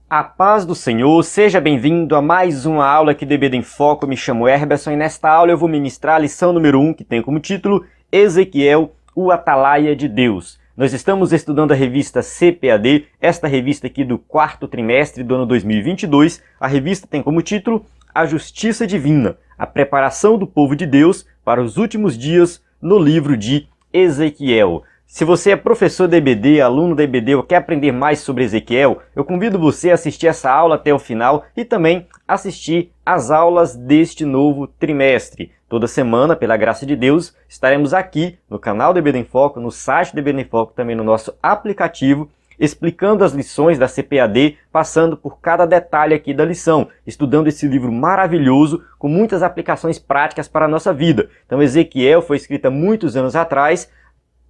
A paz do Senhor, seja bem-vindo a mais uma aula aqui do EBD em Foco. Eu me chamo Herberson e nesta aula eu vou ministrar a lição número 1, que tem como título Ezequiel, o Atalaia de Deus. Nós estamos estudando a revista CPAD, esta revista aqui do quarto trimestre do ano 2022. A revista tem como título A Justiça Divina, a preparação do povo de Deus para os últimos dias no livro de Ezequiel. Se você é professor da EBD, aluno da EBD ou quer aprender mais sobre Ezequiel, eu convido você a assistir essa aula até o final e também assistir às aulas deste novo trimestre. Toda semana, pela graça de Deus, estaremos aqui no canal do EBD em Foco, no site do EBD em Foco, também no nosso aplicativo, explicando as lições da CPAD, passando por cada detalhe aqui da lição, estudando esse livro maravilhoso com muitas aplicações práticas para a nossa vida. Então, Ezequiel foi escrito há muitos anos atrás.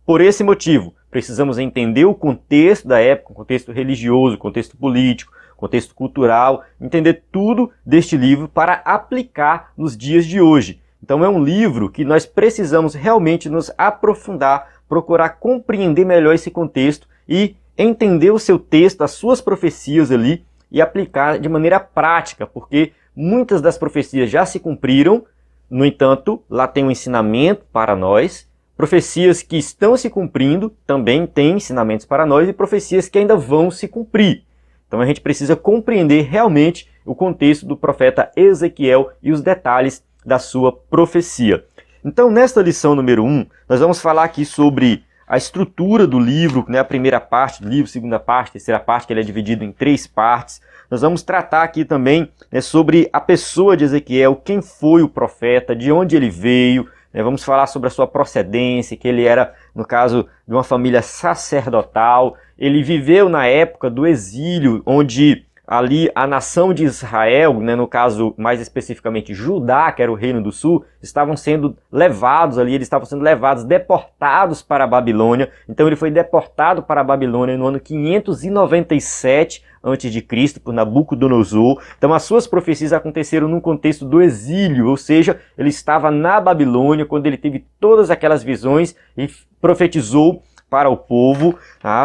Por esse motivo, precisamos entender o contexto da época, o contexto religioso, o contexto político, o contexto cultural, entender tudo deste livro para aplicar nos dias de hoje. Então é um livro que nós precisamos realmente nos aprofundar, procurar compreender melhor esse contexto e entender o seu texto, as suas profecias ali e aplicar de maneira prática, porque muitas das profecias já se cumpriram, no entanto, lá tem um ensinamento para nós. Profecias que estão se cumprindo também têm ensinamentos para nós e profecias que ainda vão se cumprir. Então a gente precisa compreender realmente o contexto do profeta Ezequiel e os detalhes da sua profecia. Então nesta lição número 1, nós vamos falar aqui sobre a estrutura do livro, né, a primeira parte do livro, segunda parte, terceira parte, que ele é dividido em 3 partes. Nós vamos tratar aqui também, né, sobre a pessoa de Ezequiel, quem foi o profeta, de onde ele veio. Vamos falar sobre a sua procedência, que ele era, no caso, de uma família sacerdotal. Ele viveu na época do exílio, onde ali a nação de Israel, né, no caso mais especificamente Judá, que era o reino do sul, estavam sendo levados ali, eles estavam sendo levados, deportados para a Babilônia. Então ele foi deportado para a Babilônia no ano 597 a.C. por Nabucodonosor. Então as suas profecias aconteceram num contexto do exílio, ou seja, ele estava na Babilônia quando ele teve todas aquelas visões e profetizou para o povo.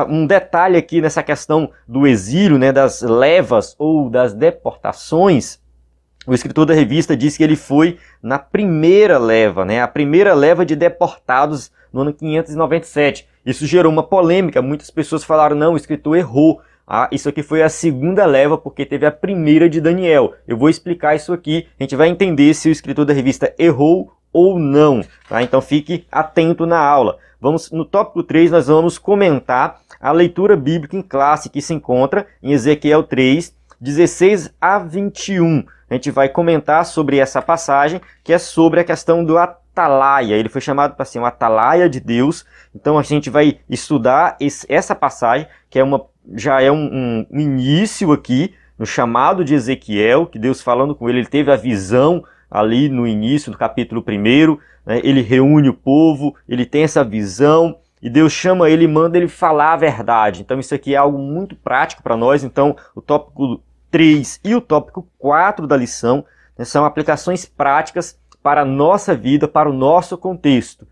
Um detalhe aqui nessa questão do exílio, né, das levas ou das deportações, o escritor da revista diz que ele foi na primeira leva, né, a primeira leva de deportados no ano 597. Isso gerou uma polêmica, muitas pessoas falaram, não, o escritor errou. Isso aqui foi a segunda leva porque teve a primeira de Daniel. Eu vou explicar isso aqui, a gente vai entender se o escritor da revista errou ou não. Tá? Então fique atento na aula. No tópico 3 nós vamos comentar a leitura bíblica em classe que se encontra em Ezequiel 3, 16 a 21. A gente vai comentar sobre essa passagem, que é sobre a questão do Atalaia. Ele foi chamado para ser um Atalaia de Deus. Então a gente vai estudar essa passagem, que já é um início aqui, no chamado de Ezequiel, que Deus falando com ele, ele teve a visão ali no início do capítulo 1, né, ele reúne o povo, ele tem essa visão, e Deus chama ele e manda ele falar a verdade. Então isso aqui é algo muito prático para nós. Então o tópico 3 e o tópico 4 da lição, né, são aplicações práticas para a nossa vida, para o nosso contexto.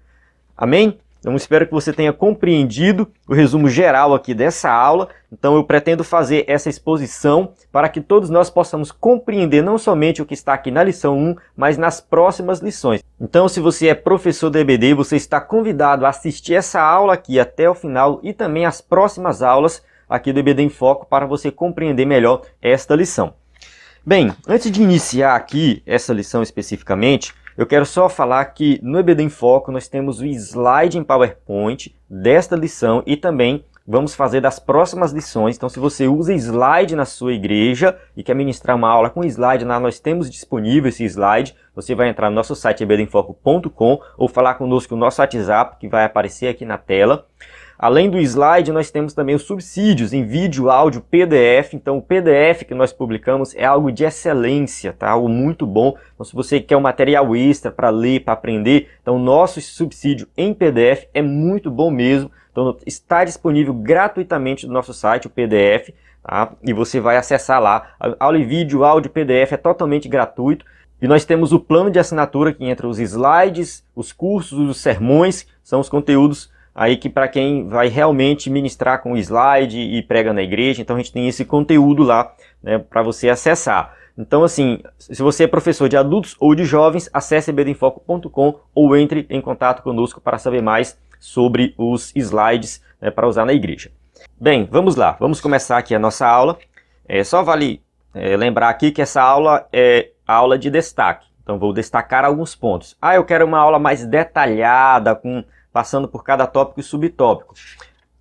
Amém? Então espero que você tenha compreendido o resumo geral aqui dessa aula. Então eu pretendo fazer essa exposição para que todos nós possamos compreender não somente o que está aqui na lição 1, mas nas próximas lições. Então se você é professor da EBD, você está convidado a assistir essa aula aqui até o final e também as próximas aulas aqui do EBD em Foco para você compreender melhor esta lição. Bem, antes de iniciar aqui essa lição especificamente, eu quero só falar que no EBD em Foco nós temos o slide em PowerPoint desta lição e também vamos fazer das próximas lições. Então se você usa slide na sua igreja e quer ministrar uma aula com slide, lá nós temos disponível esse slide. Você vai entrar no nosso site ebdemfoco.com ou falar conosco no nosso WhatsApp, que vai aparecer aqui na tela. Além do slide, nós temos também os subsídios em vídeo, áudio, PDF. Então o PDF que nós publicamos é algo de excelência, tá? Algo muito bom. Então se você quer um material extra para ler, para aprender, então o nosso subsídio em PDF é muito bom mesmo. Então está disponível gratuitamente no nosso site o PDF, tá? E você vai acessar lá. A aula em vídeo, áudio, PDF é totalmente gratuito. E nós temos o plano de assinatura que entra os slides, os cursos, os sermões, são os conteúdos aí que para quem vai realmente ministrar com slide e prega na igreja, então a gente tem esse conteúdo lá né, para você acessar. Então, assim, se você é professor de adultos ou de jovens, acesse ebdemfoco.com ou entre em contato conosco para saber mais sobre os slides, né, para usar na igreja. Bem, vamos lá, vamos começar aqui a nossa aula. Só vale lembrar aqui que essa aula é aula de destaque. Então vou destacar alguns pontos. Eu quero uma aula mais detalhada, passando por cada tópico e subtópico.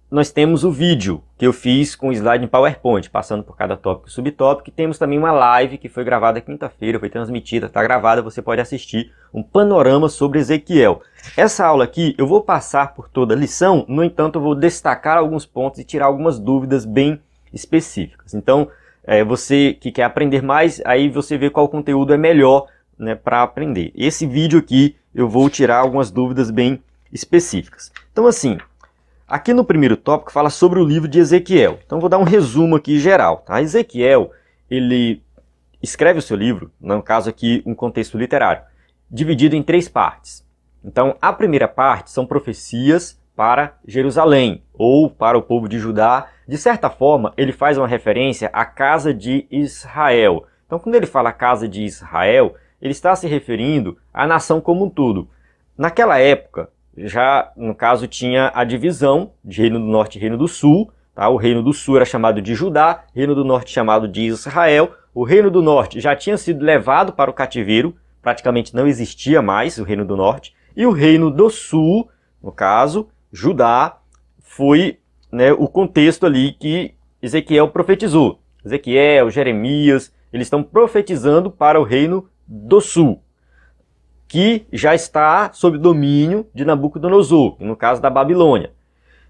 Nós temos o vídeo que eu fiz com slide em PowerPoint, passando por cada tópico e subtópico. E temos também uma live que foi gravada quinta-feira, foi transmitida, está gravada, você pode assistir um panorama sobre Ezequiel. Essa aula aqui eu vou passar por toda a lição, no entanto eu vou destacar alguns pontos e tirar algumas dúvidas bem específicas. Então, você que quer aprender mais, aí você vê qual conteúdo é melhor, né, para aprender. Esse vídeo aqui eu vou tirar algumas dúvidas bem específicas. Então, assim, aqui no primeiro tópico fala sobre o livro de Ezequiel. Então vou dar um resumo aqui geral. Tá? Ezequiel, ele escreve o seu livro, no caso aqui um contexto literário, dividido em 3 partes. Então a primeira parte são profecias para Jerusalém, ou para o povo de Judá. De certa forma, ele faz uma referência à casa de Israel. Então quando ele fala casa de Israel, ele está se referindo à nação como um todo. Naquela época, já, no caso, tinha a divisão de Reino do Norte e Reino do Sul. Tá? O Reino do Sul era chamado de Judá, Reino do Norte chamado de Israel. O Reino do Norte já tinha sido levado para o cativeiro, praticamente não existia mais o Reino do Norte. E o Reino do Sul, no caso, Judá, foi, né, o contexto ali que Ezequiel profetizou. Ezequiel, Jeremias, eles estão profetizando para o Reino do Sul, que já está sob domínio de Nabucodonosor, no caso da Babilônia.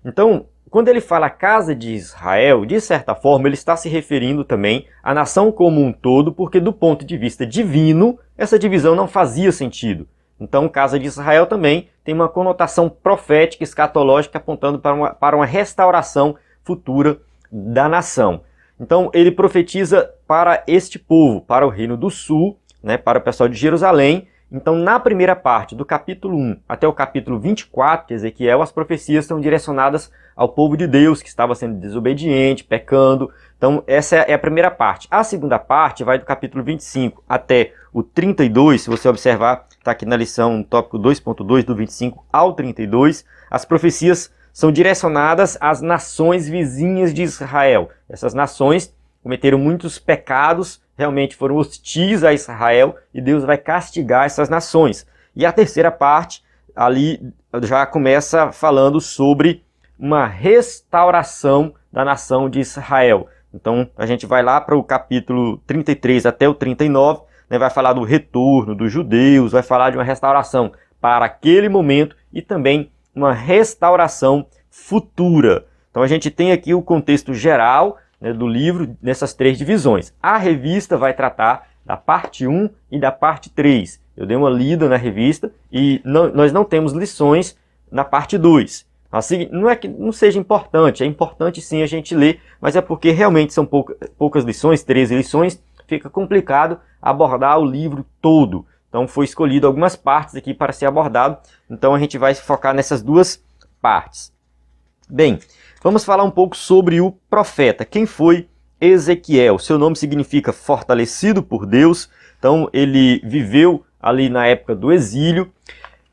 Então, quando ele fala casa de Israel, de certa forma ele está se referindo também à nação como um todo, porque do ponto de vista divino, essa divisão não fazia sentido. Então, casa de Israel também tem uma conotação profética, escatológica, apontando para uma restauração futura da nação. Então, ele profetiza para este povo, para o Reino do Sul, né, para o pessoal de Jerusalém. Então, na primeira parte, do capítulo 1 até o capítulo 24 de Ezequiel, as profecias são direcionadas ao povo de Deus, que estava sendo desobediente, pecando. Então, essa é a primeira parte. A segunda parte vai do capítulo 25 até o 32, se você observar, está aqui na lição, no tópico 2.2, do 25 ao 32, as profecias são direcionadas às nações vizinhas de Israel. Essas nações cometeram muitos pecados, realmente foram hostis a Israel, e Deus vai castigar essas nações. E a terceira parte, ali já começa falando sobre uma restauração da nação de Israel. Então a gente vai lá para o capítulo 33 até o 39, né, vai falar do retorno dos judeus, vai falar de uma restauração para aquele momento e também uma restauração futura. Então a gente tem aqui o contexto geral, né, do livro nessas 3 divisões. A revista vai tratar da parte 1 e da parte 3. Eu dei uma lida na revista e nós não temos lições na parte 2. Assim, não é que não seja importante, é importante sim a gente ler, mas é porque realmente são poucas lições, 13 lições, fica complicado abordar o livro todo. Então foi escolhido algumas partes aqui para ser abordado, então a gente vai se focar nessas 2 partes. Bem, vamos falar um pouco sobre o profeta. Quem foi Ezequiel? Seu nome significa fortalecido por Deus, então ele viveu ali na época do exílio.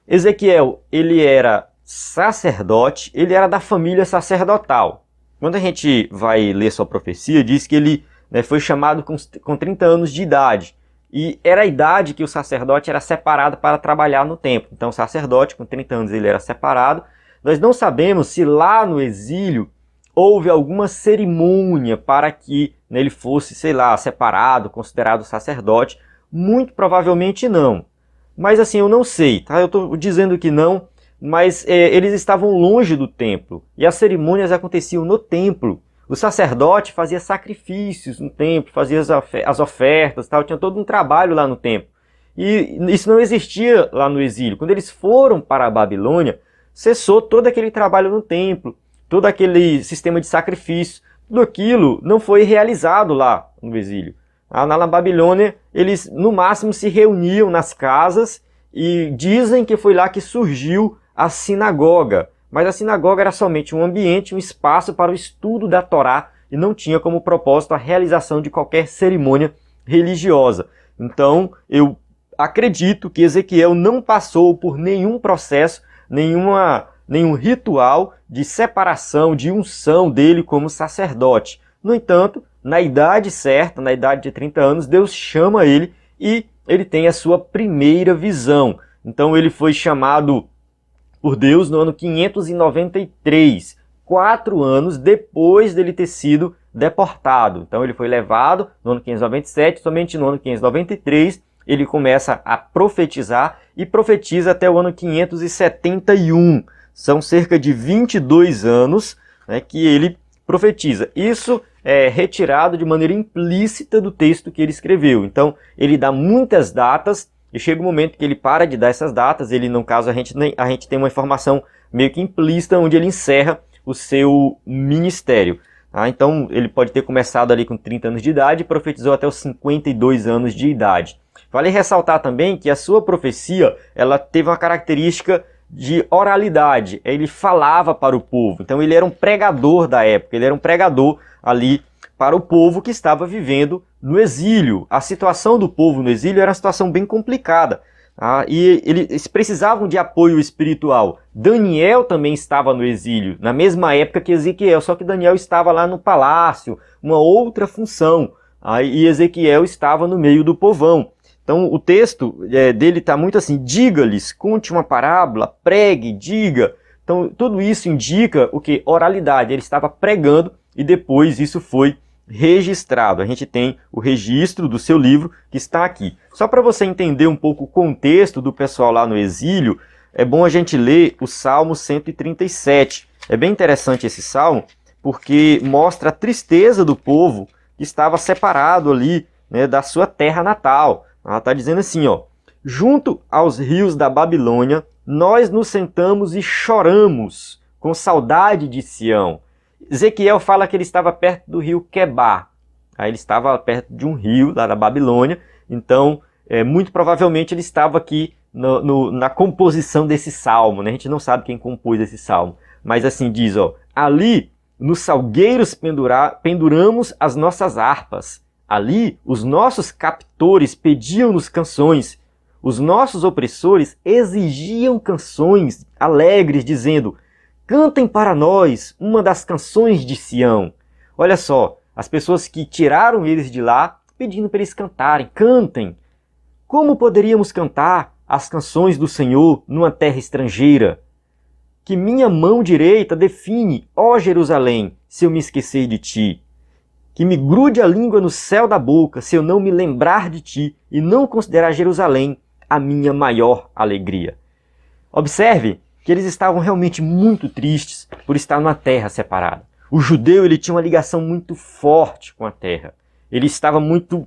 Ezequiel, ele era sacerdote, ele era da família sacerdotal. Quando a gente vai ler sua profecia, diz que ele, né, foi chamado com 30 anos de idade. E era a idade que o sacerdote era separado para trabalhar no templo. Então o sacerdote, com 30 anos, ele era separado. Nós não sabemos se lá no exílio houve alguma cerimônia para que, né, ele fosse, sei lá, separado, considerado sacerdote. Muito provavelmente não. Mas assim, eu não sei, tá? Eu estou dizendo que não, mas eles estavam longe do templo. E as cerimônias aconteciam no templo. O sacerdote fazia sacrifícios no templo, fazia as ofertas, tal, tinha todo um trabalho lá no templo. E isso não existia lá no exílio. Quando eles foram para a Babilônia, cessou todo aquele trabalho no templo, todo aquele sistema de sacrifício. Tudo aquilo não foi realizado lá no exílio. Na Babilônia, eles no máximo se reuniam nas casas e dizem que foi lá que surgiu a sinagoga. Mas a sinagoga era somente um ambiente, um espaço para o estudo da Torá e não tinha como propósito a realização de qualquer cerimônia religiosa. Então, eu acredito que Ezequiel não passou por nenhum processo, nenhum ritual de separação, de unção dele como sacerdote. No entanto, na idade certa, na idade de 30 anos, Deus chama ele e ele tem a sua primeira visão. Então ele foi chamado por Deus no ano 593, 4 anos depois dele ter sido deportado. Então ele foi levado no ano 597, somente no ano 593 ele começa a profetizar e profetiza até o ano 571. São cerca de 22 anos, né, que ele profetiza. Isso é retirado de maneira implícita do texto que ele escreveu. Então ele dá muitas datas e chega um momento que ele para de dar essas datas. Ele, no caso, a gente tem uma informação meio que implícita onde ele encerra o seu ministério. Então ele pode ter começado ali com 30 anos de idade e profetizou até os 52 anos de idade. Vale ressaltar também que a sua profecia ela teve uma característica de oralidade. Ele falava para o povo. Então ele era um pregador da época. Ele era um pregador ali para o povo que estava vivendo no exílio. A situação do povo no exílio era uma situação bem complicada. E eles precisavam de apoio espiritual. Daniel também estava no exílio, na mesma época que Ezequiel, só que Daniel estava lá no palácio, uma outra função. E Ezequiel estava no meio do povão. Então o texto dele está muito assim, diga-lhes, conte uma parábola, pregue, diga. Então tudo isso indica o que? Oralidade. Ele estava pregando e depois isso foi registrado. A gente tem o registro do seu livro que está aqui. Só para você entender um pouco o contexto do pessoal lá no exílio, é bom a gente ler o Salmo 137. É bem interessante esse salmo, porque mostra a tristeza do povo que estava separado ali, né, da sua terra natal. Ela está dizendo assim, ó: junto aos rios da Babilônia, nós nos sentamos e choramos com saudade de Sião. Ezequiel fala que ele estava perto do rio Quebar. Aí ele estava perto de um rio lá da Babilônia. Então, muito provavelmente ele estava aqui na composição desse salmo, né? A gente não sabe quem compôs esse salmo. Mas assim diz, ó: ali nos salgueiros penduramos as nossas harpas. Ali os nossos captores pediam-nos canções. Os nossos opressores exigiam canções alegres, dizendo: cantem para nós uma das canções de Sião. Olha só, as pessoas que tiraram eles de lá, pedindo para eles cantarem. Cantem! Como poderíamos cantar as canções do Senhor numa terra estrangeira? Que minha mão direita define, ó Jerusalém, se eu me esquecer de ti. Que me grude a língua no céu da boca, se eu não me lembrar de ti e não considerar Jerusalém a minha maior alegria. Observe que eles estavam realmente muito tristes por estar numa terra separada. O judeu ele tinha uma ligação muito forte com a terra. Ele estava muito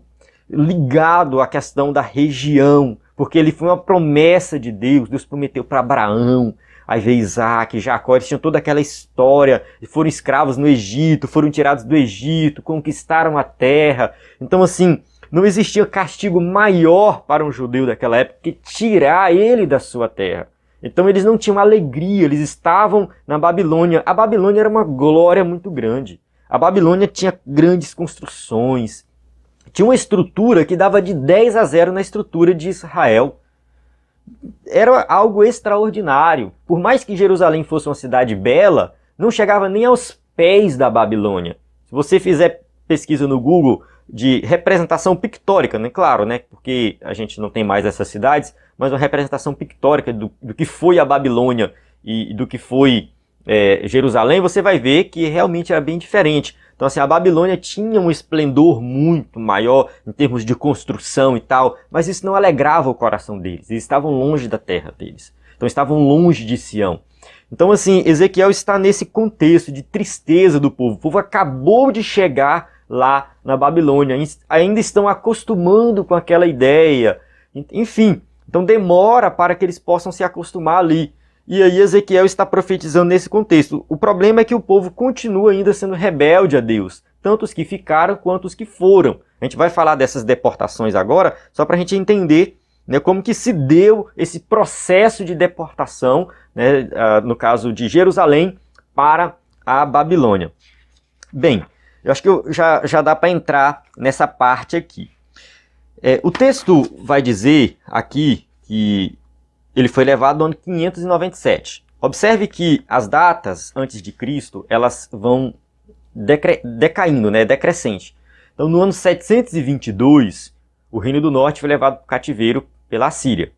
ligado à questão da região, porque ele foi uma promessa de Deus. Deus prometeu para Abraão, aí veio Isaac, Jacó, eles tinham toda aquela história, foram escravos no Egito, foram tirados do Egito, conquistaram a terra. Então assim, não existia castigo maior para um judeu daquela época que tirar ele da sua terra. Então eles não tinham alegria, eles estavam na Babilônia. A Babilônia era uma glória muito grande. A Babilônia tinha grandes construções, tinha uma estrutura que dava de 10-0 na estrutura de Israel. Era algo extraordinário. Por mais que Jerusalém fosse uma cidade bela, não chegava nem aos pés da Babilônia. Se você fizer pesquisa no Google de representação pictórica, né? Claro, né? Porque a gente não tem mais essas cidades, mas uma representação pictórica do que foi a Babilônia e do que foi Jerusalém, você vai ver que realmente era bem diferente. Então assim, a Babilônia tinha um esplendor muito maior em termos de construção e tal, mas isso não alegrava o coração deles. Eles estavam longe da terra deles. Então estavam longe de Sião. Então assim, Ezequiel está nesse contexto de tristeza do povo. O povo acabou de chegar lá na Babilônia, ainda estão acostumando com aquela ideia. Enfim, então demora para que eles possam se acostumar ali. E aí Ezequiel está profetizando nesse contexto. O problema é que o povo continua ainda sendo rebelde a Deus, tanto os que ficaram quanto os que foram. A gente vai falar dessas deportações agora, só para a gente entender, né, como que se deu esse processo de deportação, né, no caso de Jerusalém, para a Babilônia. Bem, eu acho que já dá para entrar nessa parte aqui. O texto vai dizer aqui que ele foi levado no ano 597. Observe que as datas antes de Cristo, elas vão decaindo, né, decrescente. Então, no ano 722, o Reino do Norte foi levado para o cativeiro pela Assíria.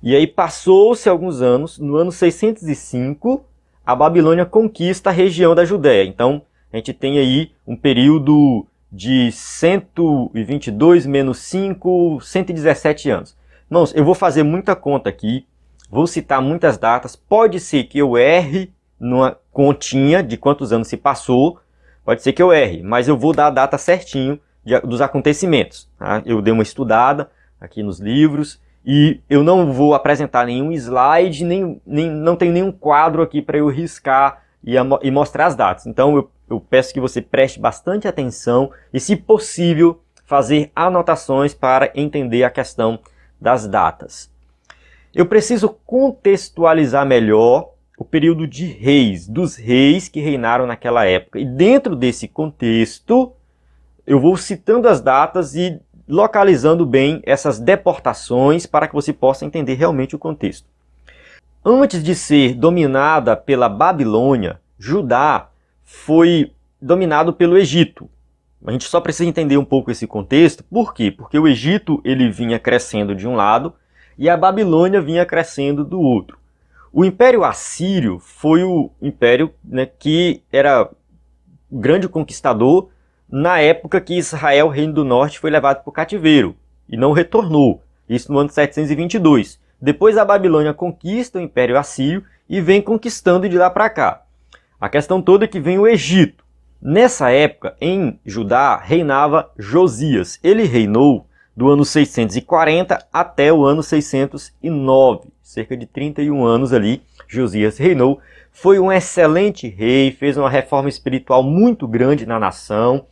E aí passou-se alguns anos, no ano 605, a Babilônia conquista a região da Judéia. Então, a gente tem aí um período de 122 menos 5, 117 anos. Irmãos, eu vou fazer muita conta aqui, vou citar muitas datas, pode ser que eu erre numa continha de quantos anos se passou, pode ser que eu erre, mas eu vou dar a data certinho dos acontecimentos. Tá? Eu dei uma estudada aqui nos livros e eu não vou apresentar nenhum slide, não tem nenhum quadro aqui para eu riscar e mostrar as datas. Então eu peço que você preste bastante atenção e, se possível, fazer anotações para entender a questão das datas. Eu preciso contextualizar melhor o período de reis, dos reis que reinaram naquela época. E dentro desse contexto, eu vou citando as datas e localizando bem essas deportações para que você possa entender realmente o contexto. Antes de ser dominada pela Babilônia, Judá foi dominado pelo Egito. A gente só precisa entender um pouco esse contexto. Por quê? Porque o Egito ele vinha crescendo de um lado e a Babilônia vinha crescendo do outro. O Império Assírio foi o império, né, que era o grande conquistador na época que Israel, Reino do Norte, foi levado para o cativeiro e não retornou. Isso no ano 722. Depois a Babilônia conquista o Império Assírio e vem conquistando de lá para cá. A questão toda é que vem o Egito. Nessa época, em Judá, reinava Josias. Ele reinou do ano 640 até o ano 609. Cerca de 31 anos ali, Josias reinou. Foi um excelente rei, fez uma reforma espiritual muito grande na nação.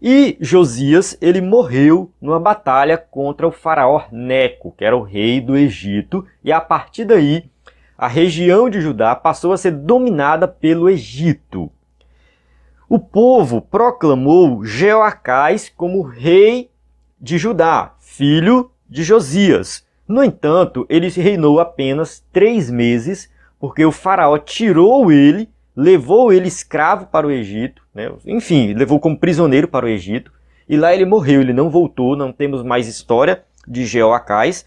E Josias, ele morreu numa batalha contra o faraó Neco, que era o rei do Egito. E a partir daí, a região de Judá passou a ser dominada pelo Egito. O povo proclamou Jeoacás como rei de Judá, filho de Josias. No entanto, ele reinou apenas 3 meses, porque o faraó tirou ele, levou ele escravo para o Egito, né? Enfim, levou como prisioneiro para o Egito, e lá ele morreu, ele não voltou, não temos mais história de Jeoacás.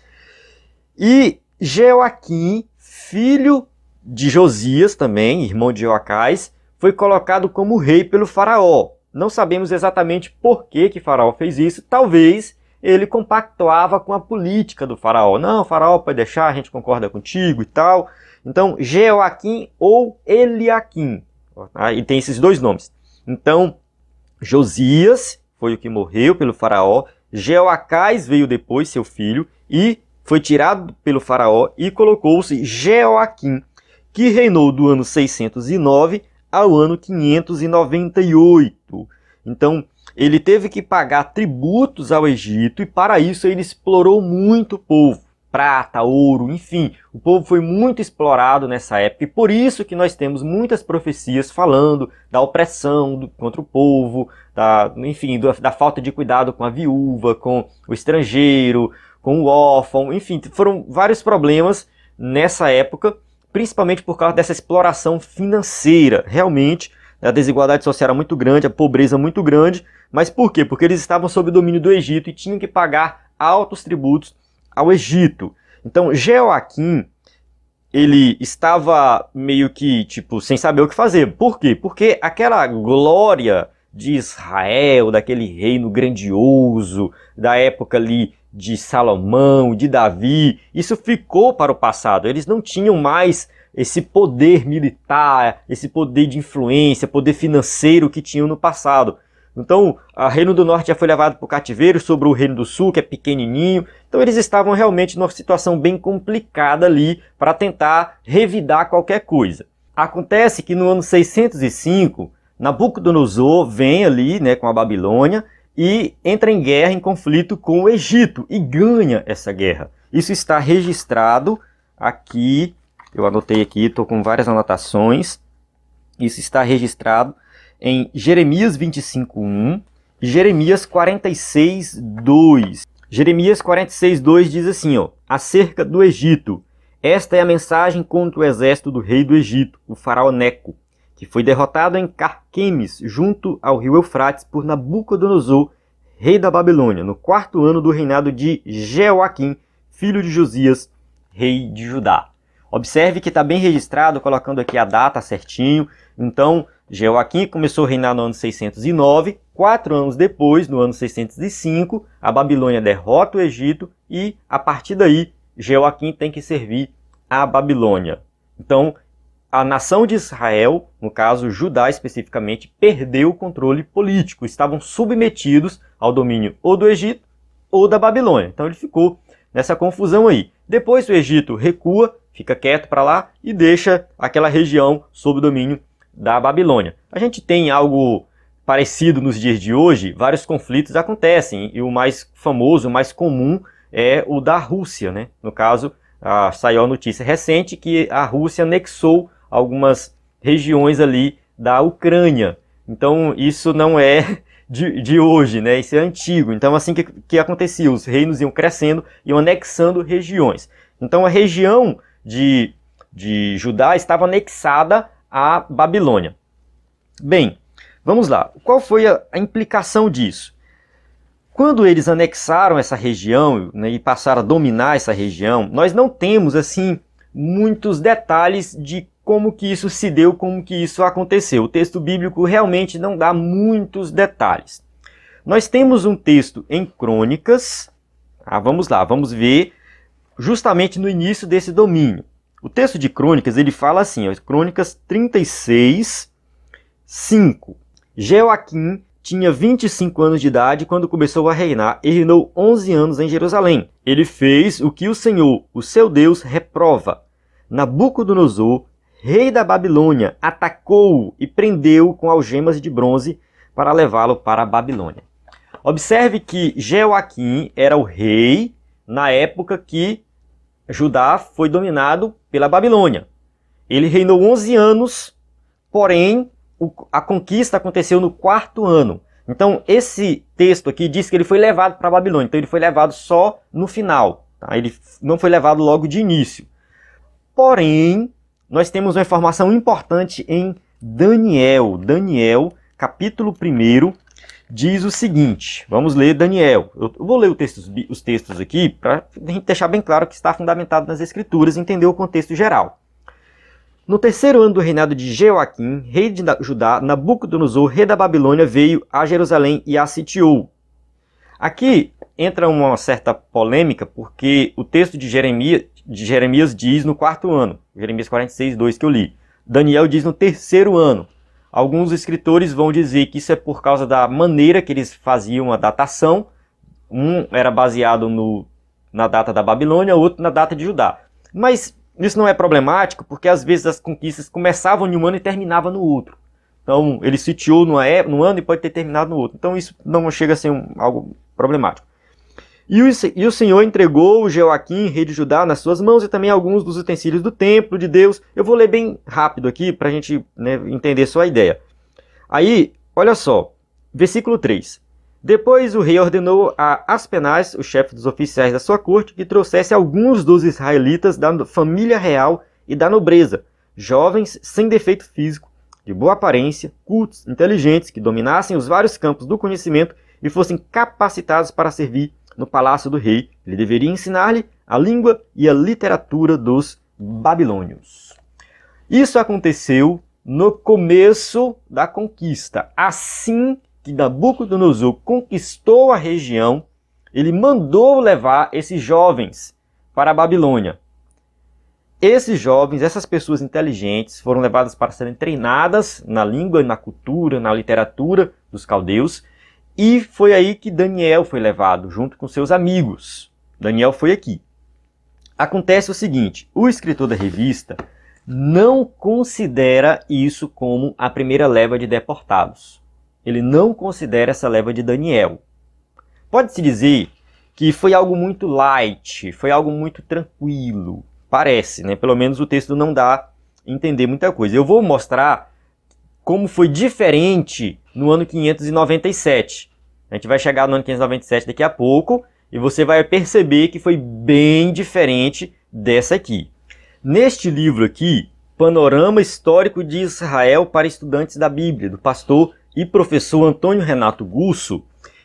E Jeoaquim, filho de Josias também, irmão de Jeoacás, foi colocado como rei pelo faraó. Não sabemos exatamente por que faraó fez isso, talvez ele compactuava com a política do faraó. Não, faraó pode deixar, a gente concorda contigo e tal. Então, Jeoaquim ou Eliaquim, tá? E tem esses dois nomes. Então, Josias foi o que morreu pelo faraó, Jeoacás veio depois, seu filho, e foi tirado pelo faraó e colocou-se Jeoaquim, que reinou do ano 609 ao ano 598. Então, ele teve que pagar tributos ao Egito e para isso ele explorou muito o povo. Prata, ouro, enfim, o povo foi muito explorado nessa época e por isso que nós temos muitas profecias falando da opressão contra o povo, da falta de cuidado com a viúva, com o estrangeiro, com o órfão, enfim, foram vários problemas nessa época, principalmente por causa dessa exploração financeira. Realmente, a desigualdade social era muito grande, a pobreza muito grande, mas por quê? Porque eles estavam sob o domínio do Egito e tinham que pagar altos tributos ao Egito. Então, Jeoaquim, ele estava meio que, sem saber o que fazer. Por quê? Porque aquela glória de Israel, daquele reino grandioso, da época ali de Salomão, de Davi, isso ficou para o passado. Eles não tinham mais esse poder militar, esse poder de influência, poder financeiro que tinham no passado. Então, o Reino do Norte já foi levado para o cativeiro, sobre o Reino do Sul, que é pequenininho. Então, eles estavam realmente numa situação bem complicada ali para tentar revidar qualquer coisa. Acontece que no ano 605, Nabucodonosor vem ali, né, com a Babilônia e entra em guerra, em conflito com o Egito e ganha essa guerra. Isso está registrado aqui, eu anotei aqui, estou com várias anotações. Isso está registrado em Jeremias 25:1 e Jeremias 46:2. Jeremias 46:2 diz assim, acerca do Egito: esta é a mensagem contra o exército do rei do Egito, o faraó Neco, que foi derrotado em Carquemes, junto ao rio Eufrates, por Nabucodonosor, rei da Babilônia, no 4º ano do reinado de Jeoaquim, filho de Josias, rei de Judá. Observe que está bem registrado, colocando aqui a data certinho. Então, Jeoaquim começou a reinar no ano 609, 4 anos depois, no ano 605, a Babilônia derrota o Egito e, a partir daí, Jeoaquim tem que servir a Babilônia. Então, a nação de Israel, no caso Judá especificamente, perdeu o controle político. Estavam submetidos ao domínio ou do Egito ou da Babilônia. Então ele ficou nessa confusão aí. Depois o Egito recua, fica quieto para lá e deixa aquela região sob o domínio da Babilônia. A gente tem algo parecido nos dias de hoje, vários conflitos acontecem, e o mais famoso, o mais comum é o da Rússia, né? No caso, saiu a notícia recente que a Rússia anexou algumas regiões ali da Ucrânia. Então isso não é de hoje, né? Isso é antigo. Então assim que acontecia, os reinos iam crescendo, iam anexando regiões. Então a região de Judá estava anexada à Babilônia. Bem, vamos lá. Qual foi a implicação disso? Quando eles anexaram essa região, né, e passaram a dominar essa região, nós não temos assim muitos detalhes de como que isso se deu, como que isso aconteceu. O texto bíblico realmente não dá muitos detalhes. Nós temos um texto em Crônicas, vamos lá, vamos ver justamente no início desse domínio. O texto de Crônicas, ele fala assim, Crônicas 36:5. Jeoaquim tinha 25 anos de idade quando começou a reinar e reinou 11 anos em Jerusalém. Ele fez o que o Senhor, o seu Deus, reprova. Nabucodonosor, rei da Babilônia, atacou-o e prendeu-o com algemas de bronze para levá-lo para a Babilônia. Observe que Jeoaquim era o rei na época que Judá foi dominado pela Babilônia. Ele reinou 11 anos, porém a conquista aconteceu no 4º ano. Então esse texto aqui diz que ele foi levado para a Babilônia. Então ele foi levado só no final. Tá? Ele não foi levado logo de início. Porém, nós temos uma informação importante em Daniel. Daniel, capítulo 1, diz o seguinte. Vamos ler Daniel. Eu vou ler os textos aqui para a gente deixar bem claro que está fundamentado nas Escrituras e entender o contexto geral. No 3º ano do reinado de Jeoaquim, rei de Judá, Nabucodonosor, rei da Babilônia, veio a Jerusalém e a sitiou. Aqui entra uma certa polêmica, porque o texto de Jeremias diz no 4º ano, Jeremias 46:2 que eu li. Daniel diz no 3º ano. Alguns escritores vão dizer que isso é por causa da maneira que eles faziam a datação. Um era baseado na data da Babilônia, outro na data de Judá. Mas isso não é problemático, porque às vezes as conquistas começavam em um ano e terminavam no outro. Então, ele sitiou num ano e pode ter terminado no outro. Então, isso não chega a ser algo problemático. E o Senhor entregou o Jeoaquim, rei de Judá, nas suas mãos e também alguns dos utensílios do templo de Deus. Eu vou ler bem rápido aqui para a gente, né, entender só a ideia. Aí, olha só, versículo 3. Depois o rei ordenou a Aspenaz, o chefe dos oficiais da sua corte, que trouxesse alguns dos israelitas da família real e da nobreza, jovens sem defeito físico, de boa aparência, cultos, inteligentes, que dominassem os vários campos do conhecimento e fossem capacitados para servir no palácio do rei. Ele deveria ensinar-lhe a língua e a literatura dos babilônios. Isso aconteceu no começo da conquista. Assim que Nabucodonosor conquistou a região, ele mandou levar esses jovens para a Babilônia. Esses jovens, essas pessoas inteligentes, foram levadas para serem treinadas na língua, na cultura, na literatura dos caldeus, e foi aí que Daniel foi levado, junto com seus amigos. Daniel foi aqui. Acontece o seguinte, o escritor da revista não considera isso como a primeira leva de deportados. Ele não considera essa leva de Daniel. Pode-se dizer que foi algo muito light, foi algo muito tranquilo. Parece, né? Pelo menos o texto não dá a entender muita coisa. Eu vou mostrar como foi diferente no ano 597. A gente vai chegar no ano 597 daqui a pouco e você vai perceber que foi bem diferente dessa aqui. Neste livro aqui, Panorama Histórico de Israel para Estudantes da Bíblia, do pastor e professor Antônio Renato Gusso,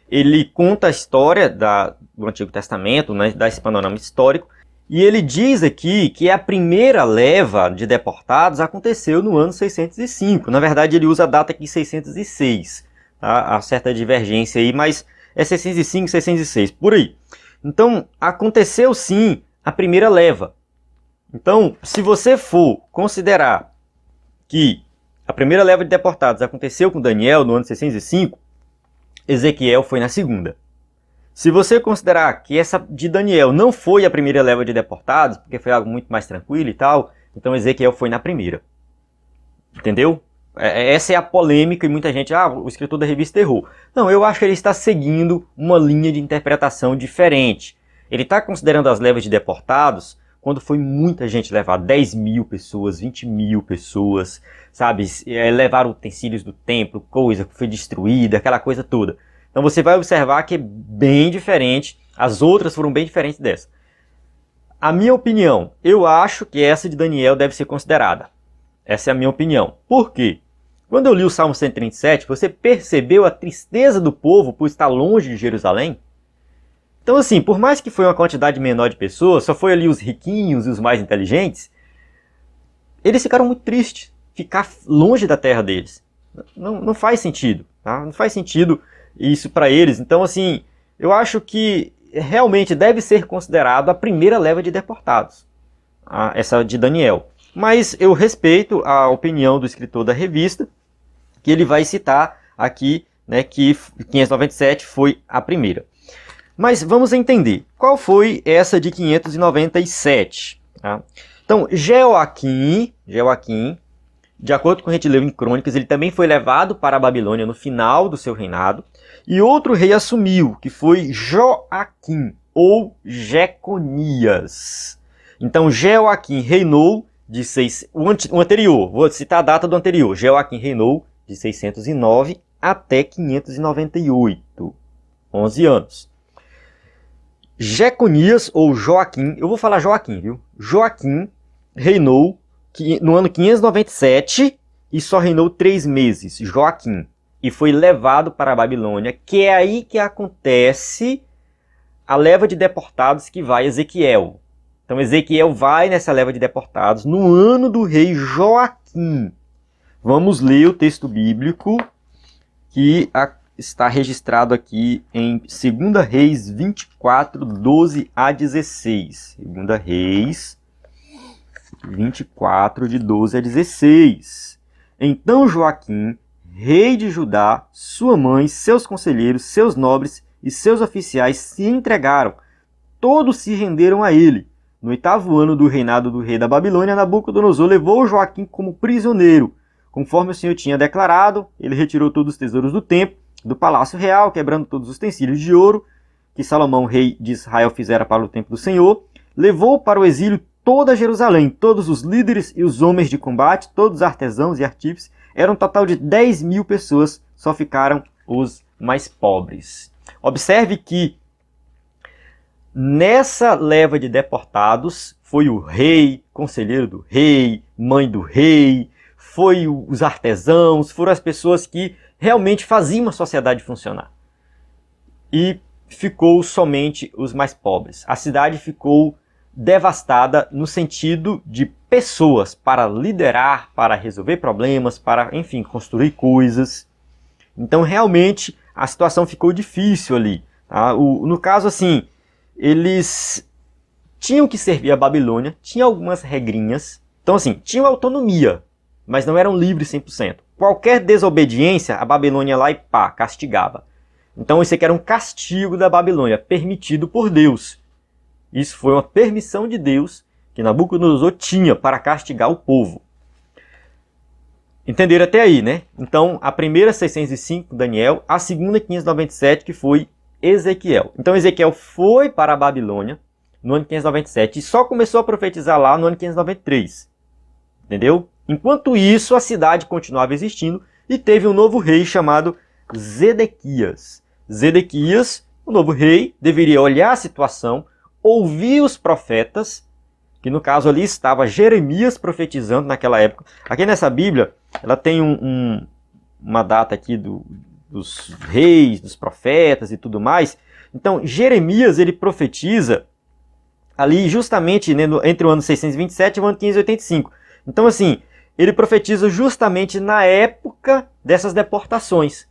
ele conta a história do Antigo Testamento, né, desse panorama histórico, e ele diz aqui que a primeira leva de deportados aconteceu no ano 605. Na verdade, ele usa a data aqui 606. Tá? Há certa divergência aí, mas é 605, 606, por aí. Então, aconteceu sim a primeira leva. Então, se você for considerar que a primeira leva de deportados aconteceu com Daniel no ano 605, Ezequiel foi na segunda. Se você considerar que essa de Daniel não foi a primeira leva de deportados, porque foi algo muito mais tranquilo e tal, então Ezequiel foi na primeira. Entendeu? Essa é a polêmica e muita gente, o escritor da revista errou. Não, eu acho que ele está seguindo uma linha de interpretação diferente. Ele está considerando as levas de deportados quando foi muita gente levada, 10 mil pessoas, 20 mil pessoas, sabe? Levaram utensílios do templo, coisa que foi destruída, aquela coisa toda. Então você vai observar que é bem diferente, as outras foram bem diferentes dessa. A minha opinião, eu acho que essa de Daniel deve ser considerada. Essa é a minha opinião. Por quê? Quando eu li o Salmo 137, você percebeu a tristeza do povo por estar longe de Jerusalém? Então assim, por mais que foi uma quantidade menor de pessoas, só foi ali os riquinhos e os mais inteligentes, eles ficaram muito tristes, ficar longe da terra deles. Não faz sentido, tá? Não faz sentido isso para eles. Então assim, eu acho que realmente deve ser considerado a primeira leva de deportados, essa de Daniel. Mas eu respeito a opinião do escritor da revista, que ele vai citar aqui, né, que 597 foi a primeira. Mas vamos entender, qual foi essa de 597? Tá? Então, Jeoaquim, de acordo com o que a gente leu em Crônicas, ele também foi levado para a Babilônia no final do seu reinado, e outro rei assumiu, que foi Joaquim, ou Jeconias. Então, Jeoaquim reinou de o anterior, vou citar a data do anterior, Jeoaquim reinou de 609 até 598, 11 anos. Jeconias ou Joaquim, eu vou falar Joaquim, viu? Joaquim reinou no ano 597 e só reinou 3 meses, Joaquim, e foi levado para a Babilônia, que é aí que acontece a leva de deportados que vai Ezequiel. Então Ezequiel vai nessa leva de deportados no ano do rei Joaquim. Vamos ler o texto bíblico que está registrado aqui em 2 Reis 24, 12 a 16. 2 Reis 24, de 12 a 16. Então Joaquim, rei de Judá, sua mãe, seus conselheiros, seus nobres e seus oficiais se entregaram. Todos se renderam a ele. No 8º ano do reinado do rei da Babilônia, Nabucodonosor levou Joaquim como prisioneiro. Conforme o Senhor tinha declarado, ele retirou todos os tesouros do templo, do palácio real, quebrando todos os utensílios de ouro que Salomão, rei de Israel, fizera para o templo do Senhor. Levou para o exílio toda Jerusalém, todos os líderes e os homens de combate, todos os artesãos e artífices. Era um total de 10 mil pessoas, só ficaram os mais pobres. Observe que nessa leva de deportados foi o rei, conselheiro do rei, mãe do rei, foi os artesãos, foram as pessoas que realmente faziam a sociedade funcionar. E ficou somente os mais pobres. A cidade ficou devastada no sentido de pessoas para liderar, para resolver problemas, para, enfim, construir coisas. Então, realmente, a situação ficou difícil ali. Tá? No caso, assim, eles tinham que servir a Babilônia, tinha algumas regrinhas. Então, assim, tinham autonomia, mas não eram livres 100%. Qualquer desobediência, a Babilônia lá e pá, castigava. Então isso aqui era um castigo da Babilônia, permitido por Deus. Isso foi uma permissão de Deus que Nabucodonosor tinha para castigar o povo. Entenderam até aí, né? Então a primeira 605, Daniel, a segunda 597, que foi Ezequiel. Então Ezequiel foi para a Babilônia no ano 597 e só começou a profetizar lá no ano 593. Entendeu? Enquanto isso, a cidade continuava existindo, e teve um novo rei chamado Zedequias. Zedequias, o novo rei, deveria olhar a situação, ouvir os profetas, que no caso ali estava Jeremias profetizando naquela época. Aqui nessa Bíblia, ela tem uma data aqui dos reis, dos profetas e tudo mais. Então, Jeremias, ele profetiza ali justamente, né, entre o ano 627 e o ano 585. Então, assim, ele profetiza justamente na época dessas deportações,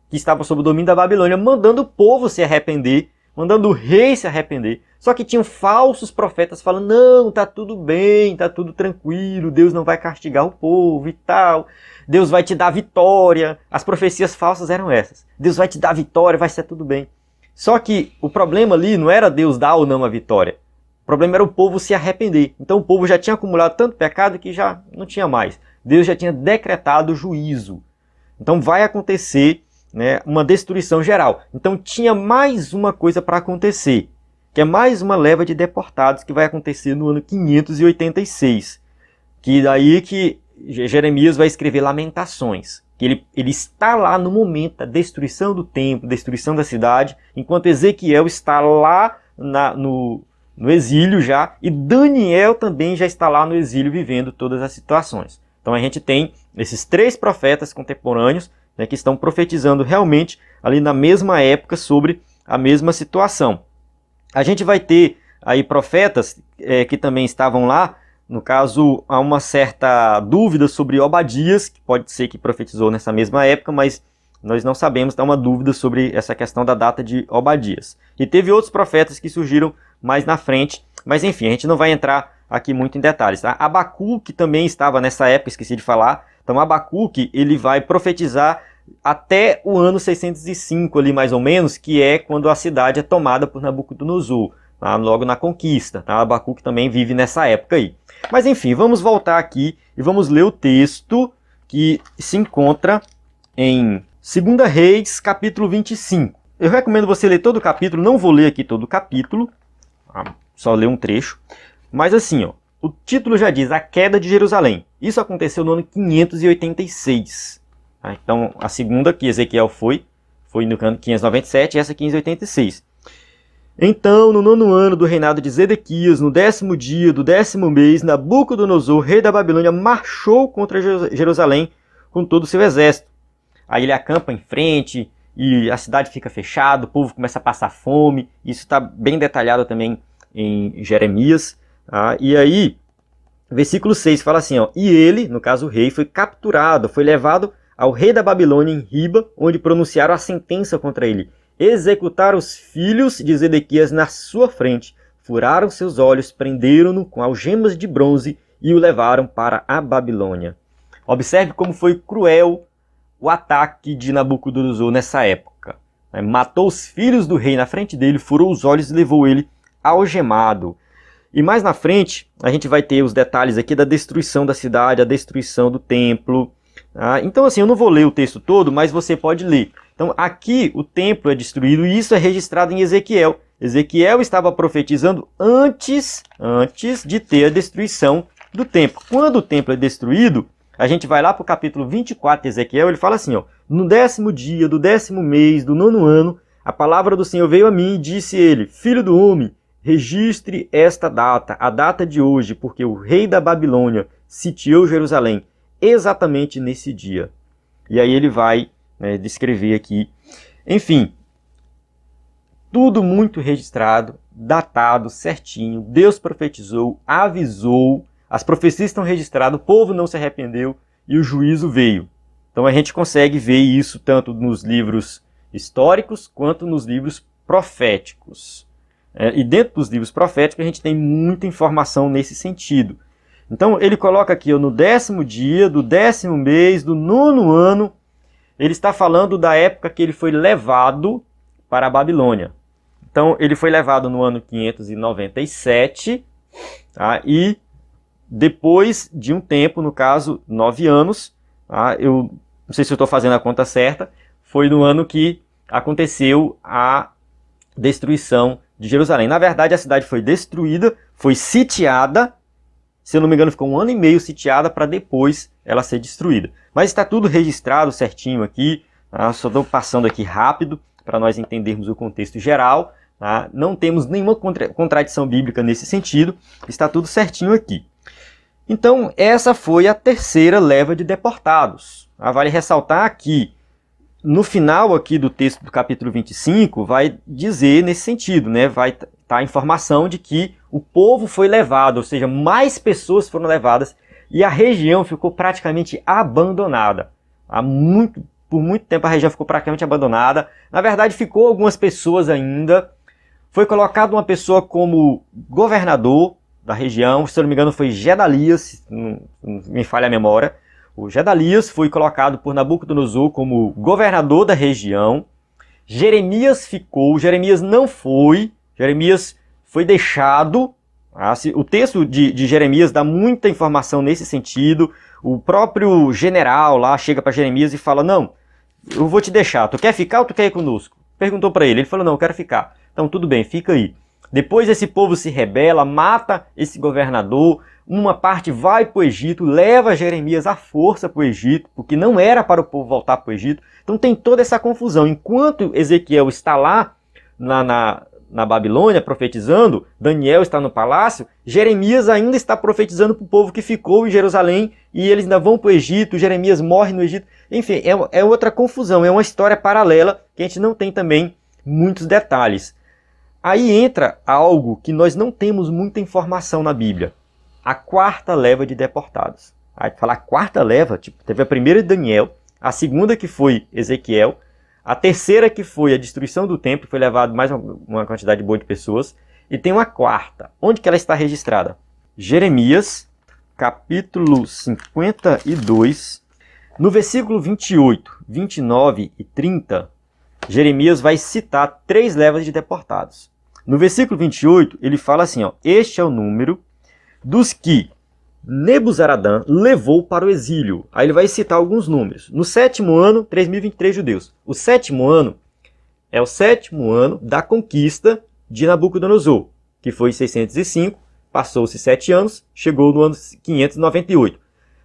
que estavam sob o domínio da Babilônia, mandando o povo se arrepender, mandando o rei se arrepender. Só que tinham falsos profetas falando, não, tá tudo bem, tá tudo tranquilo, Deus não vai castigar o povo e tal, Deus vai te dar vitória. As profecias falsas eram essas. Deus vai te dar vitória, vai ser tudo bem. Só que o problema ali não era Deus dar ou não a vitória. O problema era o povo se arrepender. Então o povo já tinha acumulado tanto pecado que já não tinha mais. Deus já tinha decretado juízo. Então vai acontecer, né, uma destruição geral. Então tinha mais uma coisa para acontecer, que é mais uma leva de deportados que vai acontecer no ano 586. Que daí que Jeremias vai escrever Lamentações. Que ele está lá no momento da destruição do templo, destruição da cidade, enquanto Ezequiel está lá no exílio já, e Daniel também já está lá no exílio vivendo todas as situações. Então a gente tem esses três profetas contemporâneos, né, que estão profetizando realmente ali na mesma época sobre a mesma situação. A gente vai ter aí profetas que também estavam lá. No caso, há uma certa dúvida sobre Obadias, que pode ser que profetizou nessa mesma época, mas nós não sabemos, há uma dúvida sobre essa questão da data de Obadias. E teve outros profetas que surgiram mais na frente, mas enfim, a gente não vai entrar aqui muito em detalhes. Tá? Abacuque também estava nessa época, esqueci de falar. Então Abacuque, ele vai profetizar até o ano 605 ali mais ou menos, que é quando a cidade é tomada por Nabucodonosor, tá? Logo na conquista. Tá? Abacuque também vive nessa época aí. Mas enfim, vamos voltar aqui e vamos ler o texto que se encontra em 2 Reis, capítulo 25. Eu recomendo você ler todo o capítulo, não vou ler aqui todo o capítulo, só ler um trecho. Mas assim, ó, o título já diz a queda de Jerusalém. Isso aconteceu no ano 586. Tá? Então a segunda que Ezequiel foi no ano 597 e essa 586. Então, no 9º ano do reinado de Zedequias, no 10º dia do 10º mês, Nabucodonosor, rei da Babilônia, marchou contra Jerusalém com todo o seu exército. Aí ele acampa em frente e a cidade fica fechada, o povo começa a passar fome. Isso está bem detalhado também em Jeremias. Tá? E aí, versículo 6 fala assim, ó, e ele, no caso o rei, foi capturado, foi levado ao rei da Babilônia em Riba, onde pronunciaram a sentença contra ele. Executaram os filhos de Zedequias na sua frente, furaram seus olhos, prenderam-no com algemas de bronze e o levaram para a Babilônia. Observe como foi cruel o ataque de Nabucodonosor nessa época. Matou os filhos do rei na frente dele, furou os olhos e levou ele algemado. E mais na frente, a gente vai ter os detalhes aqui da destruição da cidade, a destruição do templo. Então assim, eu não vou ler o texto todo, mas você pode ler. Então aqui o templo é destruído e isso é registrado em Ezequiel. Ezequiel estava profetizando antes de ter a destruição do templo. Quando o templo é destruído, a gente vai lá para o capítulo 24 de Ezequiel, ele fala assim, ó, no 10º dia do 10º mês do 9º ano, a palavra do Senhor veio a mim e disse ele, filho do homem, registre esta data, a data de hoje, porque o rei da Babilônia sitiou Jerusalém exatamente nesse dia. E aí ele vai descrever aqui. Enfim, tudo muito registrado, datado, certinho. Deus profetizou, avisou, as profecias estão registradas, o povo não se arrependeu e o juízo veio. Então a gente consegue ver isso tanto nos livros históricos quanto nos livros proféticos. E dentro dos livros proféticos a gente tem muita informação nesse sentido. Então ele coloca aqui, no 10º dia do 10º mês do 9º ano, ele está falando da época que ele foi levado para a Babilônia. Então ele foi levado no ano 597, tá? E depois de um tempo, no caso 9 anos, tá? Eu não sei se eu estou fazendo a conta certa, foi no ano que aconteceu a destruição de Jerusalém. Na verdade a cidade foi destruída, foi sitiada se eu não me engano, ficou 1 ano e meio sitiada para depois ela ser destruída. Mas está tudo registrado certinho aqui, tá? Só estou passando aqui rápido para nós entendermos o contexto geral. Tá? Não temos nenhuma contradição bíblica nesse sentido, está tudo certinho aqui. Então, essa foi a terceira leva de deportados. Vale ressaltar aqui, no final aqui do texto do capítulo 25, vai dizer nesse sentido, né? Vai estar a informação de que o povo foi levado, ou seja, mais pessoas foram levadas e a região ficou praticamente abandonada. Por muito tempo a região ficou praticamente abandonada. Na verdade, ficou algumas pessoas ainda. Foi colocado uma pessoa como governador da região, se eu não me engano foi Gedalias, não me falha a memória. O Gedalias foi colocado por Nabucodonosor como governador da região. Jeremias ficou, Jeremias não foi, Jeremias foi deixado. O texto de Jeremias dá muita informação nesse sentido. O próprio general lá chega para Jeremias e fala, não, eu vou te deixar, tu quer ficar ou tu quer ir conosco? Perguntou para ele, ele falou, não, eu quero ficar. Então tudo bem, fica aí. Depois esse povo se rebela, mata esse governador, uma parte vai para o Egito, leva Jeremias à força para o Egito, porque não era para o povo voltar para o Egito. Então tem toda essa confusão. Enquanto Ezequiel está lá na Babilônia profetizando, Daniel está no palácio, Jeremias ainda está profetizando para o povo que ficou em Jerusalém e eles ainda vão para o Egito, Jeremias morre no Egito. Enfim, é outra confusão, é uma história paralela que a gente não tem também muitos detalhes. Aí entra algo que nós não temos muita informação na Bíblia. A quarta leva de deportados. Aí falar quarta leva, tipo, teve a primeira de Daniel, a segunda que foi Ezequiel, a terceira que foi a destruição do templo, foi levado mais uma quantidade boa de pessoas, e tem uma quarta. Onde que ela está registrada? Jeremias, capítulo 52, no versículo 28, 29 e 30, Jeremias vai citar 3 levas de deportados. No versículo 28, ele fala assim, ó, este é o número dos que Nebuzaradã levou para o exílio. Aí ele vai citar alguns números. No 7º ano, 3.023 judeus. O 7º ano é o 7º ano da conquista de Nabucodonosor, que foi em 605, passou-se 7 anos, chegou no ano 598.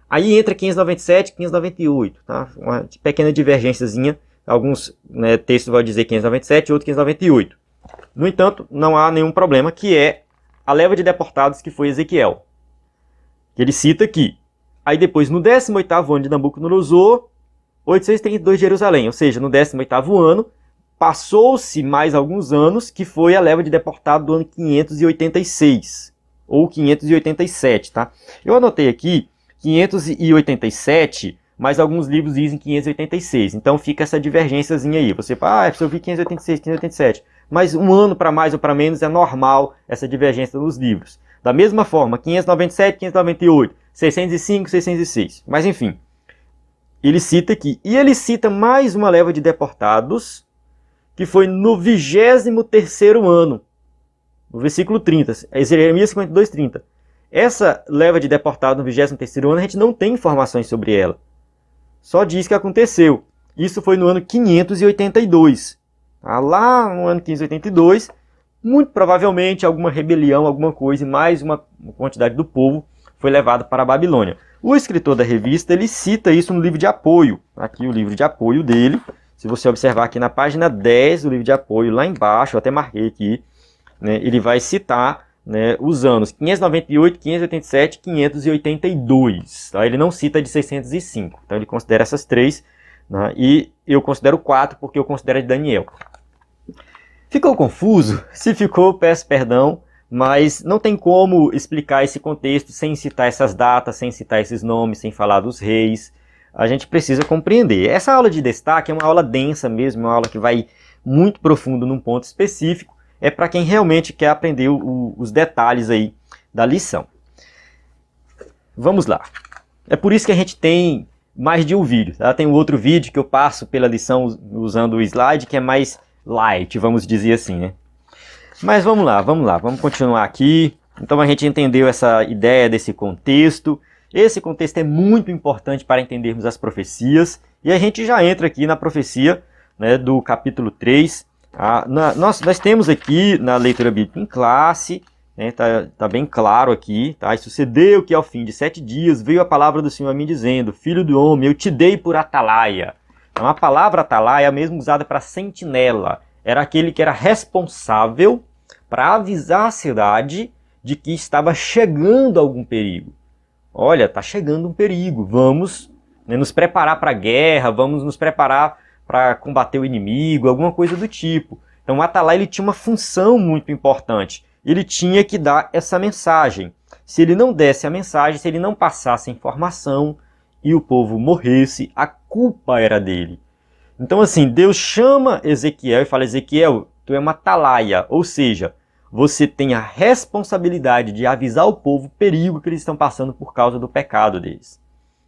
Aí entra 597 e 598, tá? Uma pequena divergênciazinha. Alguns textos vão dizer 597 e outros 598. No entanto, não há nenhum problema, que é a leva de deportados que foi Ezequiel. Ele cita aqui. Aí depois, no 18º ano de Nabucodonosor, 832 de Jerusalém. Ou seja, no 18º ano, passou-se mais alguns anos, que foi a leva de deportado do ano 586. Ou 587, tá? Eu anotei aqui 587, mas alguns livros dizem 586. Então fica essa divergênciazinha aí. Você fala, eu vi 586, 587. Mas um ano para mais ou para menos é normal essa divergência nos livros. Da mesma forma, 597, 598, 605, 606. Mas enfim, ele cita aqui. E ele cita mais uma leva de deportados, que foi no 23º ano. No versículo 30, Jeremias 52, 30. Essa leva de deportados no 23º ano, a gente não tem informações sobre ela. Só diz que aconteceu. Isso foi no ano 582. Lá no ano 582, muito provavelmente alguma rebelião, alguma coisa, e mais uma quantidade do povo foi levado para a Babilônia. O escritor da revista, ele cita isso no livro de apoio. Aqui o livro de apoio dele. Se você observar aqui na página 10 do livro de apoio, lá embaixo, eu até marquei aqui, né, ele vai citar, né, os anos 598, 587, 582. Tá? Ele não cita de 605. Então ele considera essas 3, né, e eu considero 4 porque eu considero de Daniel. Ficou confuso? Se ficou, peço perdão, mas não tem como explicar esse contexto sem citar essas datas, sem citar esses nomes, sem falar dos reis. A gente precisa compreender. Essa aula de destaque é uma aula densa mesmo, uma aula que vai muito profundo num ponto específico. É para quem realmente quer aprender os detalhes aí da lição. Vamos lá. É por isso que a gente tem mais de um vídeo. Tá? Tem um outro vídeo que eu passo pela lição usando o slide, que é mais light, vamos dizer assim, né? Mas vamos lá, vamos continuar aqui. Então a gente entendeu essa ideia desse contexto. Esse contexto é muito importante para entendermos as profecias. E a gente já entra aqui na profecia, né, do capítulo 3. Nós temos aqui na leitura bíblica em classe né? Tá bem claro aqui, tá? E sucedeu que ao fim de 7 dias veio a palavra do Senhor a mim dizendo: Filho do homem, eu te dei por atalaia. Então a palavra atalaia é a mesma usada para sentinela. Era aquele que era responsável para avisar a cidade de que estava chegando algum perigo. Olha, está chegando um perigo, vamos, né, nos preparar para a guerra, vamos nos preparar para combater o inimigo, alguma coisa do tipo. Então o atalaia ele tinha uma função muito importante. Ele tinha que dar essa mensagem. Se ele não desse a mensagem, se ele não passasse a informação e o povo morresse, a culpa era dele. Então assim, Deus chama Ezequiel e fala: Ezequiel, tu é uma atalaia, ou seja, você tem a responsabilidade de avisar o povo o perigo que eles estão passando por causa do pecado deles.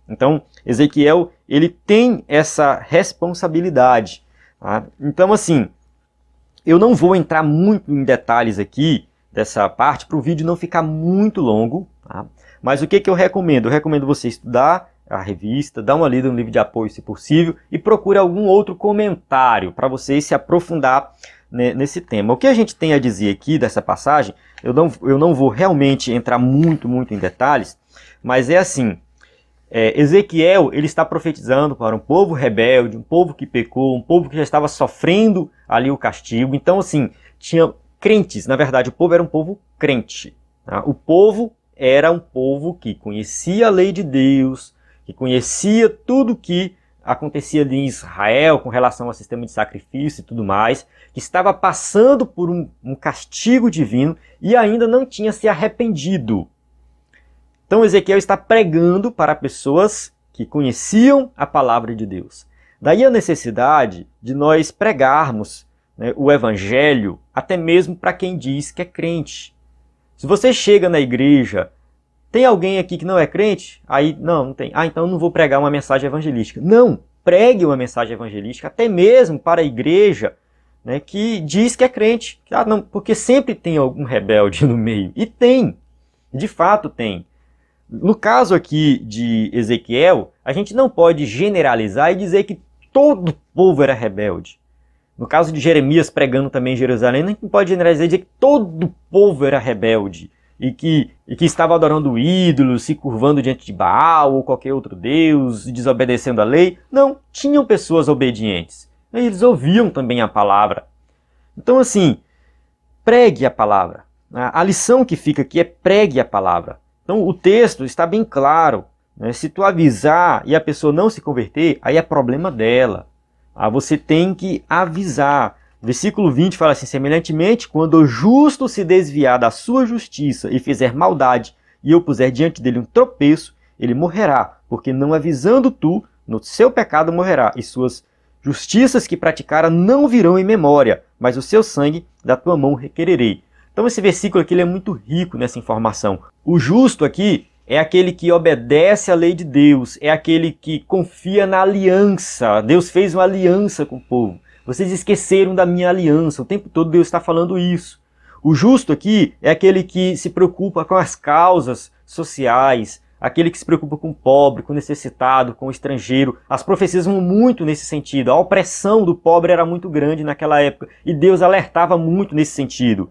Então, Ezequiel, ele tem essa responsabilidade. Tá? Então, assim, eu não vou entrar muito em detalhes aqui dessa parte para o vídeo não ficar muito longo. Tá? Mas o que eu recomendo? Eu recomendo você estudar a revista, dar uma lida no livro de apoio, se possível, e procure algum outro comentário para você se aprofundar nesse tema. O que a gente tem a dizer aqui dessa passagem, eu não vou realmente entrar muito em detalhes, mas é assim, Ezequiel ele está profetizando para um povo rebelde, um povo que pecou, um povo que já estava sofrendo ali o castigo. Então assim, tinha crentes, na verdade o povo era um povo crente. Tá? O povo era um povo que conhecia a lei de Deus, que conhecia tudo que acontecia em Israel com relação ao sistema de sacrifício e tudo mais, que estava passando por um castigo divino e ainda não tinha se arrependido. Então Ezequiel está pregando para pessoas que conheciam a palavra de Deus. Daí a necessidade de nós pregarmos, né, o evangelho até mesmo para quem diz que é crente. Se você chega na igreja, tem alguém aqui que não é crente? Aí, não tem. Ah, então eu não vou pregar uma mensagem evangelística. Não, pregue uma mensagem evangelística, até mesmo para a igreja, né, que diz que é crente. Ah, não, porque sempre tem algum rebelde no meio. E tem, de fato tem. No caso aqui de Ezequiel, a gente não pode generalizar e dizer que todo povo era rebelde. No caso de Jeremias pregando também em Jerusalém, a gente não pode generalizar e dizer que todo povo era rebelde. E que estava adorando ídolos, se curvando diante de Baal ou qualquer outro deus, desobedecendo a lei. Não, tinham pessoas obedientes. Eles ouviam também a palavra. Então assim, pregue a palavra. A lição que fica aqui é pregue a palavra. Então o texto está bem claro. Né? Se tu avisar e a pessoa não se converter, aí é problema dela. Você tem que avisar. Versículo 20 fala assim: semelhantemente, quando o justo se desviar da sua justiça e fizer maldade, e eu puser diante dele um tropeço, ele morrerá, porque não avisando tu, no seu pecado morrerá, e suas justiças que praticara não virão em memória, mas o seu sangue da tua mão requererei. Então esse versículo aqui ele é muito rico nessa informação. O justo aqui é aquele que obedece à lei de Deus, é aquele que confia na aliança. Deus fez uma aliança com o povo. Vocês esqueceram da minha aliança. O tempo todo Deus está falando isso. O justo aqui é aquele que se preocupa com as causas sociais, aquele que se preocupa com o pobre, com o necessitado, com o estrangeiro. As profecias vão muito nesse sentido. A opressão do pobre era muito grande naquela época e Deus alertava muito nesse sentido.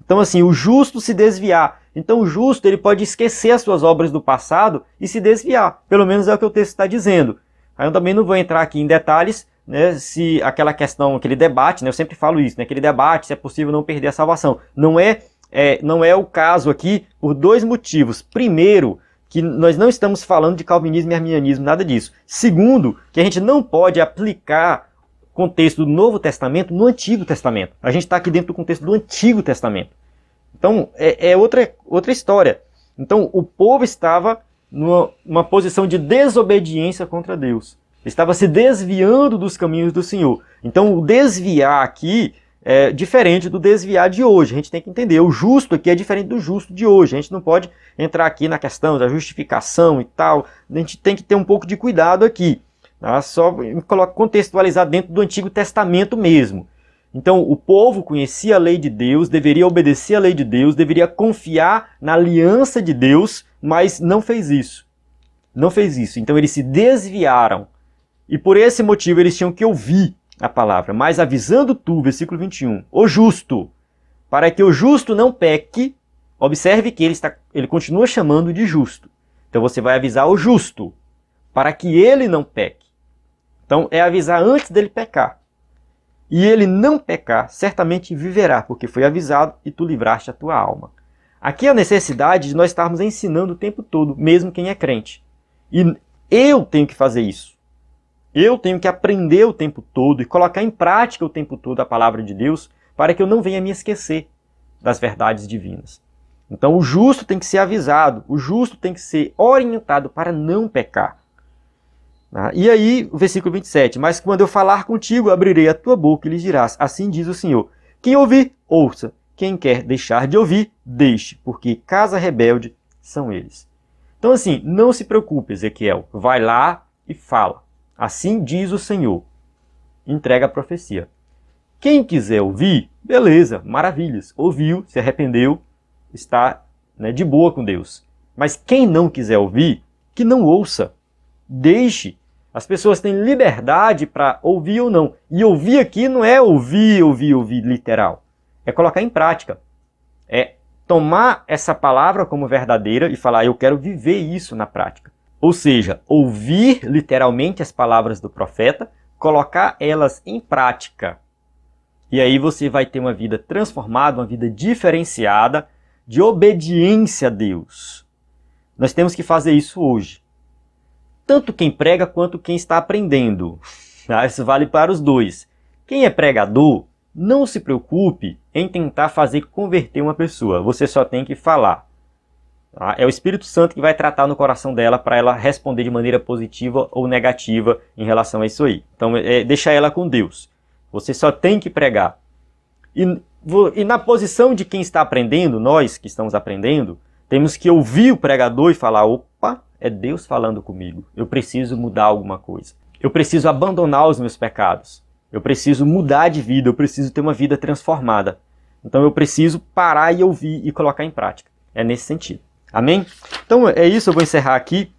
Então assim, o justo se desviar. Então o justo ele pode esquecer as suas obras do passado e se desviar. Pelo menos é o que o texto está dizendo. Aí eu também não vou entrar aqui em detalhes, né, se aquela questão, aquele debate, né, eu sempre falo isso, né, aquele debate se é possível não perder a salvação. Não é o caso aqui por dois motivos. Primeiro, que nós não estamos falando de calvinismo e arminianismo, nada disso. Segundo, que a gente não pode aplicar o contexto do Novo Testamento no Antigo Testamento. A gente está aqui dentro do contexto do Antigo Testamento. Então, é outra história. Então, o povo estava numa posição de desobediência contra Deus. Estava se desviando dos caminhos do Senhor. Então, o desviar aqui é diferente do desviar de hoje. A gente tem que entender. O justo aqui é diferente do justo de hoje. A gente não pode entrar aqui na questão da justificação e tal. A gente tem que ter um pouco de cuidado aqui. Tá? Só contextualizar dentro do Antigo Testamento mesmo. Então, o povo conhecia a lei de Deus, deveria obedecer a lei de Deus, deveria confiar na aliança de Deus, mas não fez isso. Não fez isso. Então, eles se desviaram. E por esse motivo, eles tinham que ouvir a palavra. Mas avisando tu, versículo 21, o justo, para que o justo não peque, Observe que ele continua chamando de justo. Então você vai avisar o justo, para que ele não peque. Então é avisar antes dele pecar. E ele não pecar, certamente viverá, porque foi avisado e tu livraste a tua alma. Aqui a necessidade de nós estarmos ensinando o tempo todo, mesmo quem é crente. E eu tenho que fazer isso. Eu tenho que aprender o tempo todo e colocar em prática o tempo todo a palavra de Deus, para que eu não venha me esquecer das verdades divinas. Então o justo tem que ser avisado, o justo tem que ser orientado para não pecar. E aí, o versículo 27, mas quando eu falar contigo, abrirei a tua boca e lhes dirás, assim diz o Senhor, quem ouvir, ouça, quem quer deixar de ouvir, deixe, porque casa rebelde são eles. Então assim, não se preocupe, Ezequiel, vai lá e fala, assim diz o Senhor, entrega a profecia. Quem quiser ouvir, beleza, maravilhas, ouviu, se arrependeu, está de boa com Deus. Mas quem não quiser ouvir, que não ouça, deixe. As pessoas têm liberdade para ouvir ou não. E ouvir aqui não é ouvir literal. É colocar em prática. É tomar essa palavra como verdadeira e falar, eu quero viver isso na prática. Ou seja, ouvir literalmente as palavras do profeta, colocar elas em prática. E aí você vai ter uma vida transformada, uma vida diferenciada, de obediência a Deus. Nós temos que fazer isso hoje. Tanto quem prega quanto quem está aprendendo. Isso vale para os dois. Quem é pregador, não se preocupe em tentar fazer converter uma pessoa. Você só tem que falar. É o Espírito Santo que vai tratar no coração dela para ela responder de maneira positiva ou negativa em relação a isso aí. Então, deixa ela com Deus. Você só tem que pregar. E na posição de quem está aprendendo, nós que estamos aprendendo, temos que ouvir o pregador e falar, opa, é Deus falando comigo. Eu preciso mudar alguma coisa. Eu preciso abandonar os meus pecados. Eu preciso mudar de vida. Eu preciso ter uma vida transformada. Então eu preciso parar e ouvir e colocar em prática. É nesse sentido. Amém? Então é isso, eu vou encerrar aqui.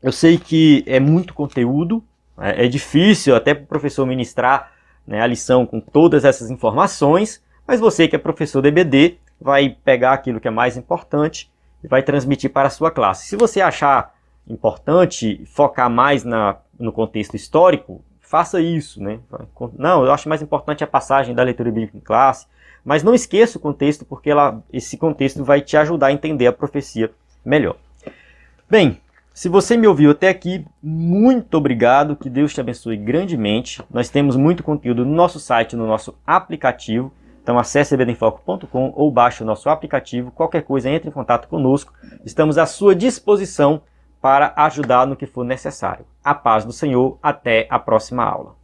Eu sei que é muito conteúdo. É difícil até para o professor ministrar a lição com todas essas informações. Mas você que é professor de EBD vai pegar aquilo que é mais importante e vai transmitir para a sua classe. Se você achar importante focar mais no contexto histórico, faça isso, né? Não, eu acho mais importante a passagem da leitura bíblica em classe, mas não esqueça o contexto, porque esse contexto vai te ajudar a entender a profecia melhor. Bem, se você me ouviu até aqui, muito obrigado, que Deus te abençoe grandemente. Nós temos muito conteúdo no nosso site, no nosso aplicativo. Então acesse ebdenfoco.com ou baixe o nosso aplicativo. Qualquer coisa, entre em contato conosco. Estamos à sua disposição para ajudar no que for necessário. A paz do Senhor, até a próxima aula.